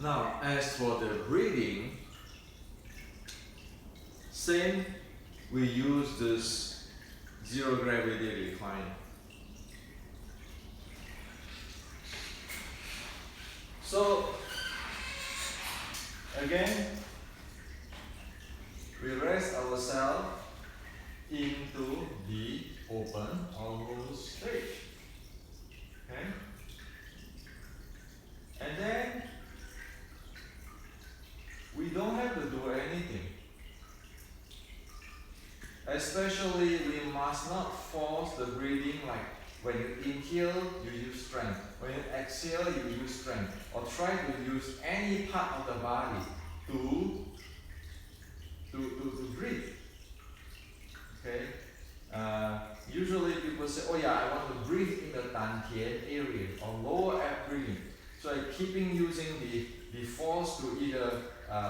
Now, as for the breathing, same, we use this zero gravity recline. So, again, we rest ourselves into the open or loose state. Okay? And then we don't have to do anything. Especially, we must not force the breathing, like when you inhale, you use strength. When you exhale, you use strength. Or try to use any part of the body to breathe. Okay? Usually people say, oh yeah, I want to breathe in the dantian area or lower abdomen. So keeping using the force to either,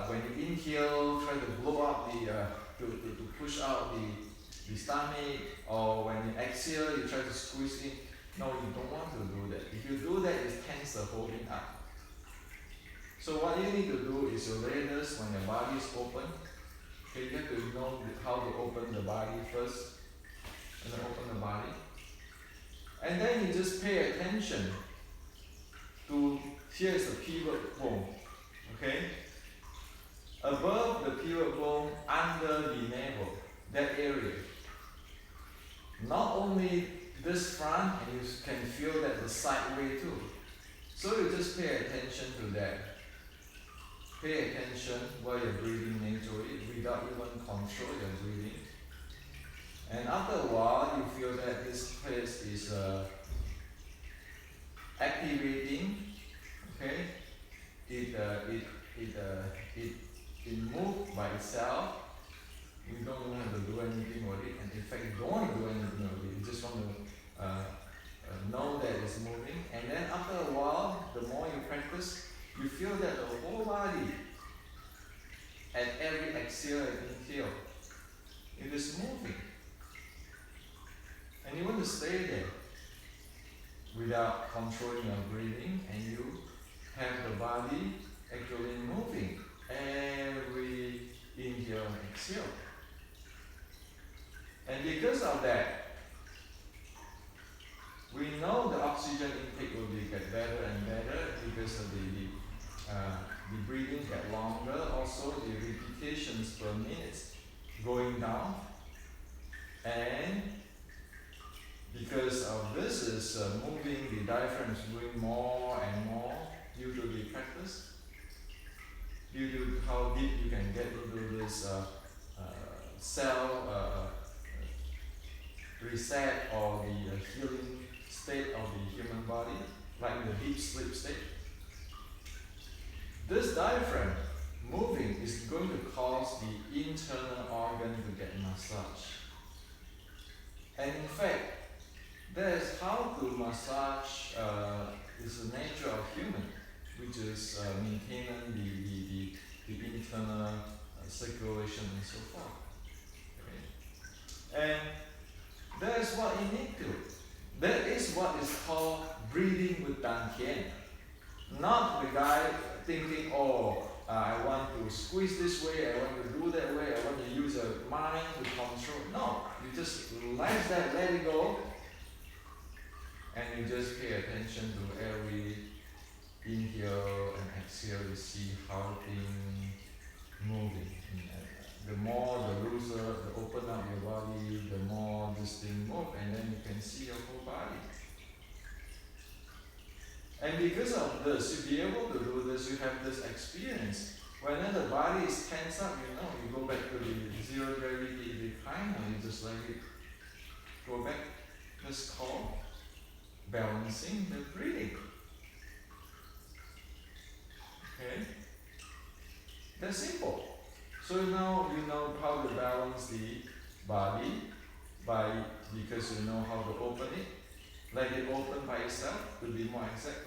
when you inhale, try to blow up to push out the stomach, or when you exhale, you try to squeeze in. No, you don't want to do that. If you do that, it tends to hold it up. So what you need to do is you lay this when your body is open. Okay, you have to know how to open the body first, and then open the body. And then you just pay attention to, here's the pivot bone, okay? Above the pivot bone, under the navel, that area. Not only this front, and you can feel that the side way too. So you just pay attention to that. Pay attention while you're breathing into it without even control your breathing. And after a while, you feel that this place is activating. Okay, it moves by itself. We don't even have to do anything with it, and in fact, you don't want to do anything with it. You just want to know that it's moving. And then after a while, the more you practice, you feel that the whole body, at every exhale and inhale, it is moving. And you want to stay there without controlling your breathing, and you have the body actually moving every inhale and exhale. And because of that, we know the oxygen intake will get better and better because of the breathing get longer. Also, the repetitions per minute going down, and because of this is moving, the diaphragm is doing more and more due to the practice, due to how deep you can get into this cell reset or the healing state of the human body, like in the deep sleep state. This diaphragm moving is going to cause the internal organ to get massaged. And in fact, that is how to massage is the nature of human, which is maintaining the internal circulation and so forth. Okay? And that is what you need to. That is what is called breathing with dantian. Not the guy thinking, oh, I want to squeeze this way, I want to do that way, I want to use a mind to control. No, you just let it go, and you just pay attention to every inhale and exhale to see how things moving. The more, the looser, the open up your body, the more this thing move, and then you can see your whole body. And because of this, you'll be able to do this, you have this experience. Whenever the body is tense up, you go back to the zero gravity recline, and you just let it go back. That's called balancing the breathing. Okay? That's simple. So now you know how to balance the body because you know how to open it. Let it open by itself, to be more exact.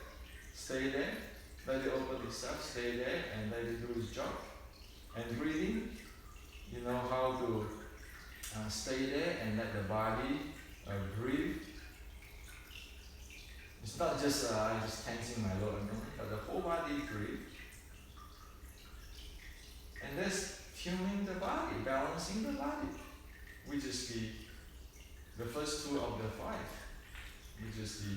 Stay there, let it open itself, stay there, and let it do its job. And breathing, you know how to stay there and let the body breathe. It's not just I'm just tensing my lower abdomen, but the whole body breathe. And that's tuning the body, balancing the body, which is the first two of the five, which is the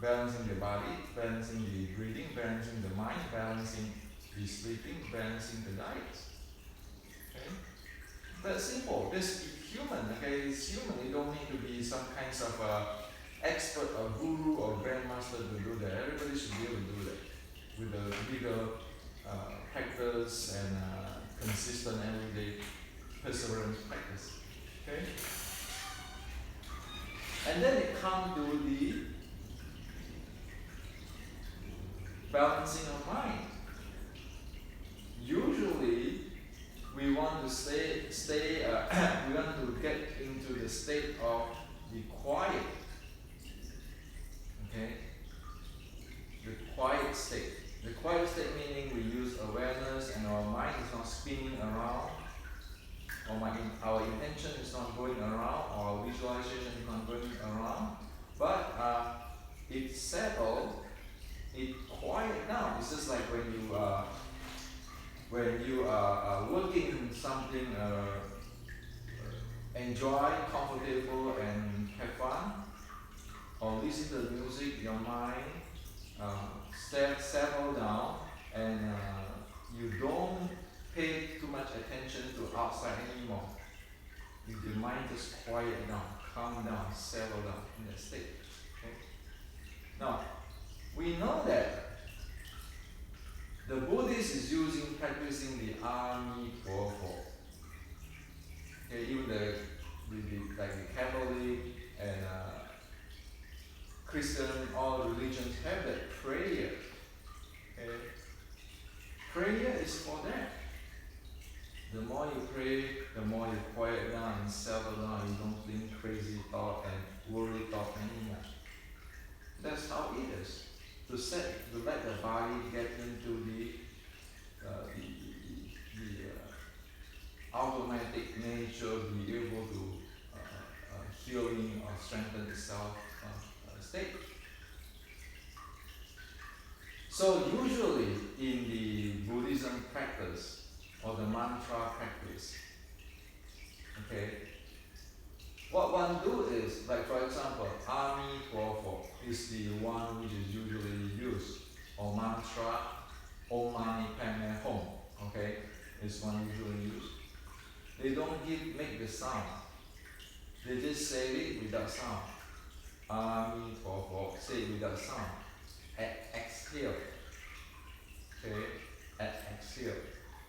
balancing the body, balancing the breathing, balancing the mind, balancing the sleeping, balancing the diet. Okay? That's simple. This is human. Okay, it's human. You don't need to be some kinds of expert or guru or grandmaster to do that. Everybody should be able to do that with a bigger practice and consistent everyday perseverance practice. Okay? And then it comes to the balancing of mind. Usually, we want to we want to get into the state of the quiet. Okay? The quiet state. The quiet state meaning we use awareness and our mind is not spinning around, or our intention is not going around, or our visualization is not going around, but it's settled, it quiet down. It's just like when you are working in something, enjoy, comfortable, and have fun, or listen to music, your mind settle down, and you don't pay too much attention to outside anymore. Your mind just quiet down, calm down, settle down in that state. Okay? Now, we know that the Buddhist is practicing the iYikKam. Okay, even like the Catholic and Christian, all religions have that prayer. Okay? Prayer is for that. The more you pray, the more you quiet down and settle down. You don't think crazy thought and worry thought anymore. That's how it is. To let the body get into the automatic nature, be able to healing or strengthen itself state. So usually in the Buddhism practice or the mantra practice, okay, what one do is, like for example, iYikKam is the one which is usually used, or mantra, Om Mani Padme Hum, okay, is one usually used. They don't make the sound. They just say it without sound. iYikKam, say it without sound. Exhale. Okay, exhale.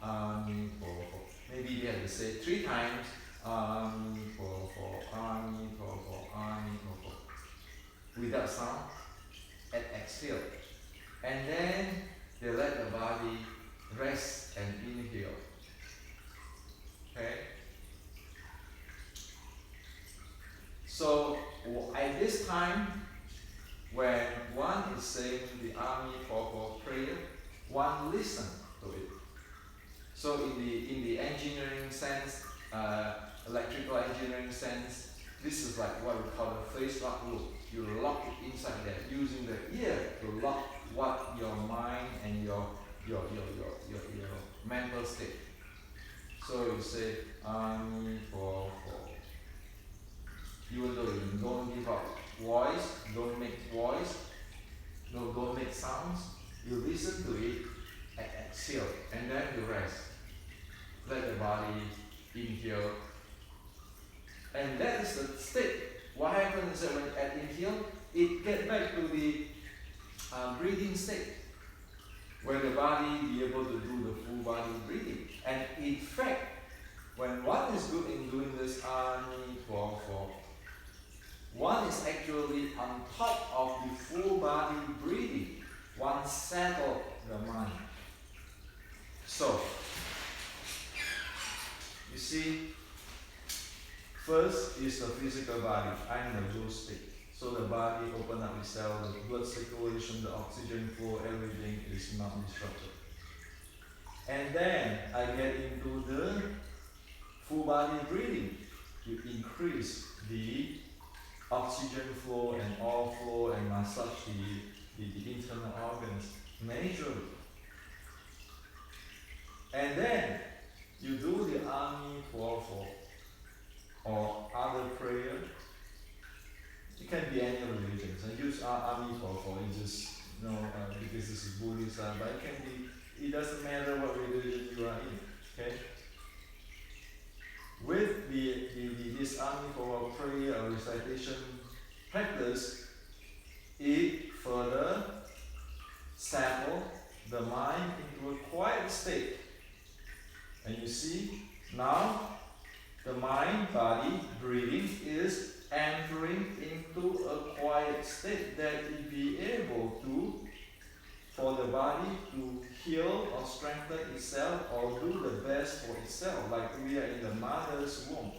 iYikKam. Maybe they have to say 3 times. iYikKam. Without sound. Exhale. And then they let the body rest and inhale. Okay? So at this time, when one is saying the iYikKam prayer, one listen to it. So in the engineering sense, electrical engineering sense, this is like what we call the face lock loop. You lock it inside there using the ear to lock what your mind and your mental state. So you say iYikKam. Even though you don't give up voice, don't make voice, don't make sounds, you listen to it and exhale, and then you rest. Let the body inhale. And that is the state. What happens is that when at inhale, it gets back to the breathing state, where the body be able to do the full body breathing. And in fact, when one is good in doing this iYikKam, one is actually on top of the full body breathing. One settled the mind. So, you see, first is the physical body. I'm in the blue state. So the body open up itself, the blood circulation, the oxygen flow, everything is not disrupted. And then I get into the full body breathing to increase the oxygen flow and oil flow and massage the internal organs majorly. And then you do the iYikKam or other prayer. It can be any religion. So use iYikKam. It's just because this is Buddhist, but it can be. It doesn't matter what religion you are in. Okay. With this iYikKam prayer or recitation practice, it further settle the mind into a quiet state. And you see, now the mind, body, breathing is entering into a quiet state that it be able to, for the body to heal or strengthen itself or do the best for itself, like we are in the mother's womb.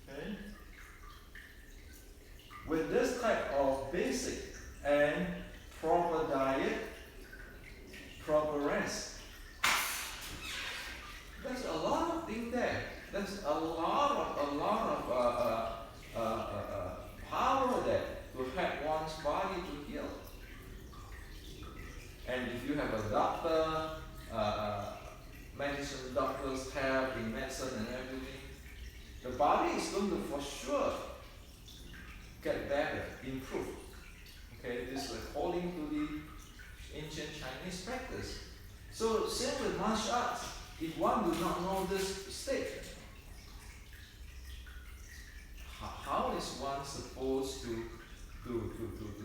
Okay? With this type of basic and proper diet, proper rest, there's a lot of things there. There's a lot of power there to help one's body to heal. And if you have a doctor, medicine doctors have in medicine and everything, the body is going to for sure get better, improve. Okay, this is according to the ancient Chinese practice. So same with martial arts. If one does not know this state, how is one supposed to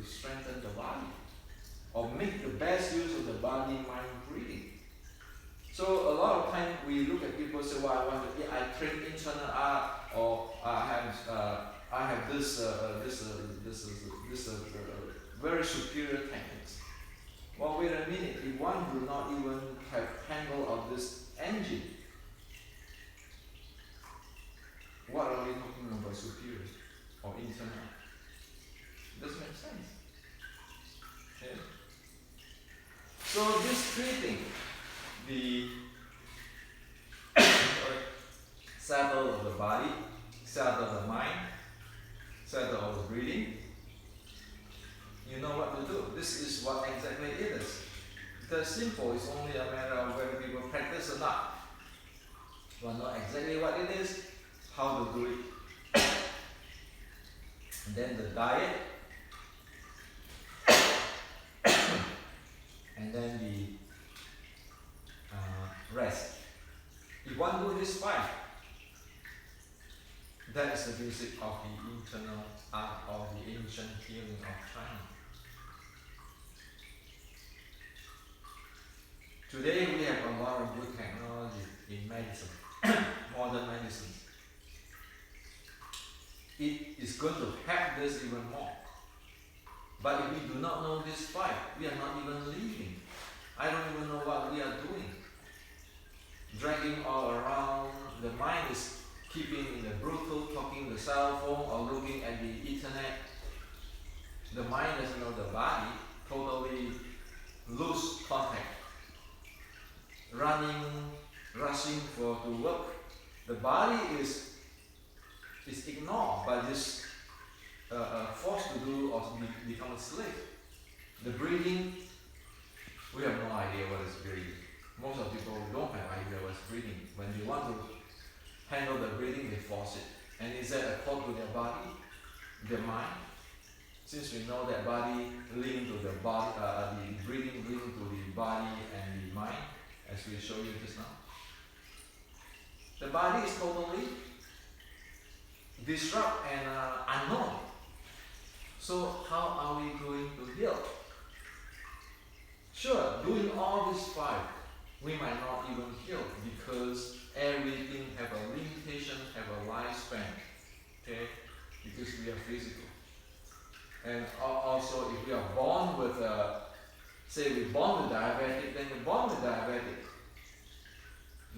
strengthen the body or make the best use of the body, mind, breathing? So a lot of time we look at people and say, well, I train internal art, or I have this very superior techniques. Well, wait a minute. If one do not even have handle of this engine, what are we talking about superior or internal? It doesn't make sense. Okay? So this three things, the settle of the body, settle of the mind, settle of the breathing, you know what to do. This is what exactly it is. It's simple. It's only a matter of whether people practice or not. But know exactly what it is, how to do it. And then the diet, and then the rest. If one do this five, that is the basic of the internal art of the ancient healing of China. Today we have a lot of good technology in medicine, modern medicine. It is going to help this even more. But if we do not know this fight, we are not even living. I don't even know what we are doing. Dragging all around, the mind is keeping in the Bluetooth, talking the cell phone or looking at the internet. The mind doesn't know the body, totally lose contact. Running, rushing to work. The body is ignored by this forced to do or become a slave. The breathing, we have no idea what is breathing. Most of people don't have idea what is breathing. When they want to handle the breathing, they force it. And is that according to their body, their mind? Since we know that body linked to the body, the breathing linked to the body and the mind, as we show you just now. The body is totally disrupt and unknown. So how are we going to heal? Sure, doing all these five, we might not even heal because everything have a limitation, have a lifespan. Okay? Because we are physical. And also if we are born with say we're born with diabetic, then we're born with diabetic.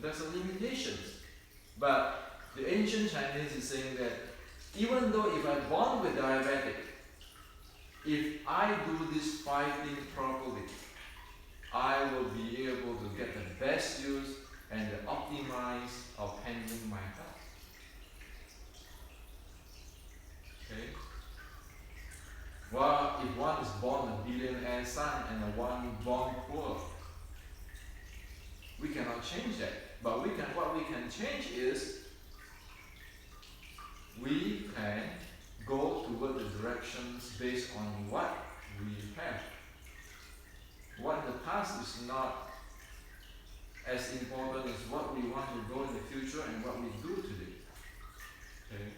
There's a limitations. But the ancient Chinese is saying that even though if I'm born with diabetic, if I do this five things properly, I will be able to get the best use and the optimize of handling my health. Okay? Well, if one is born a billionaire son and one born poor, we cannot change that. But what we can change is we can go toward the directions based on what we have. What in the past is not as important as what we want to go in the future and what we do today. Okay?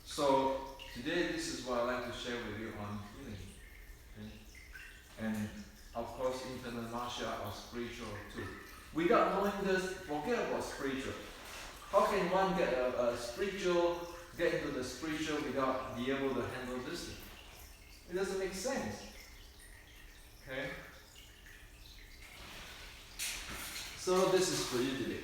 So today this is what I'd like to share with you on healing. Okay? And of course internal martial art or spiritual too. Without knowing this, forget about spiritual. How can one get get into the spiritual without being able to handle this thing? It doesn't make sense. Okay? So this is for you today.